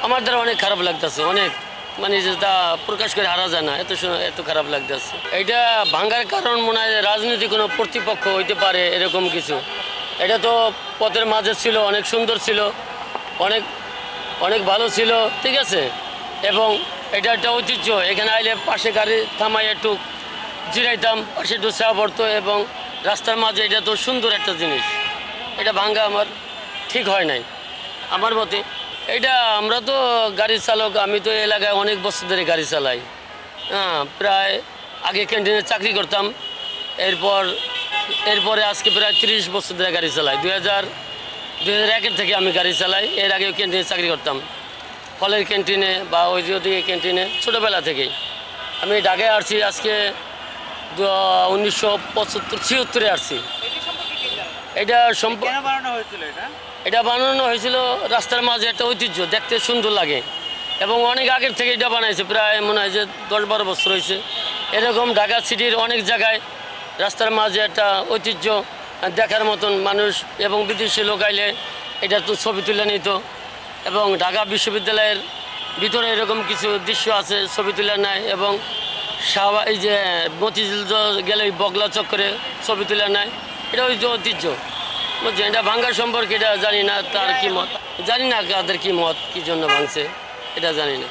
আমার দ্বারা অনেক খারাপ লাগতেছে, অনেক মানে যেটা প্রকাশ করে হারা যায় না, এত খারাপ লাগতেছে। এটা ভাঙার কারণ মনে হয় রাজনীতি কোনো প্রতিপক্ষ হইতে পারে, এরকম কিছু। এটা তো পথের মাঝে ছিল, অনেক সুন্দর ছিল, অনেক অনেক ভালো ছিল, ঠিক আছে। এবং এটা একটা ঐতিহ্য, এখানে আইলে পাশে গাড়ি থামাই একটু জিরাইতাম, পাশে একটু চা পড়তো এবং রাস্তার মাঝে। এটা তো সুন্দর একটা জিনিস, এটা ভাঙ্গা আমার ঠিক হয় নাই আমার মতে। এটা আমরা তো গাড়ি চালক, আমি তো এলাকায় অনেক বছর ধরে গাড়ি চালাই। হ্যাঁ, প্রায় আগে ক্যান্টিনে চাকরি করতাম, এরপরে আজকে প্রায় 30 বছর ধরে গাড়ি চালাই। 2001 থেকে আমি গাড়ি চালাই। এর আগে ক্যান্টিনে চাকরি করতাম, ফলের ক্যান্টিনে বা ওই দিকে ক্যান্টিনে, ছোটোবেলা থেকেই। আমি ঢাকায় আসছি আজকে 1975-76 আসছি। এটা বানানো হয়েছিল রাস্তার মাঝে, একটা ঐতিহ্য, দেখতে সুন্দর লাগে এবং অনেক আগের থেকে এটা বানাইছে, প্রায় মনে হয় যে 10-12 বছর হয়েছে। এরকম ঢাকা সিটির অনেক জায়গায় রাস্তার মাঝে একটা ঐতিহ্য দেখার মতন মানুষ এবং বিদেশি লোক আইলে এটা তো ছবি তুলে নিত। এবং ঢাকা বিশ্ববিদ্যালয়ের ভিতরে এরকম কিছু দৃশ্য আছে, ছবি তুলে নেয়। এবং এই যে মতিঝিল গেলে বগলা চক্করে ছবি তুলে নেয়, এটা ওই যে ঐতিহ্য। বুঝছেন, এটা ভাঙ্গার সম্পর্কে এটা জানি না, তার কি মত জানি না, কাদের কি মত, কি জন্য ভাঙছে এটা জানি না।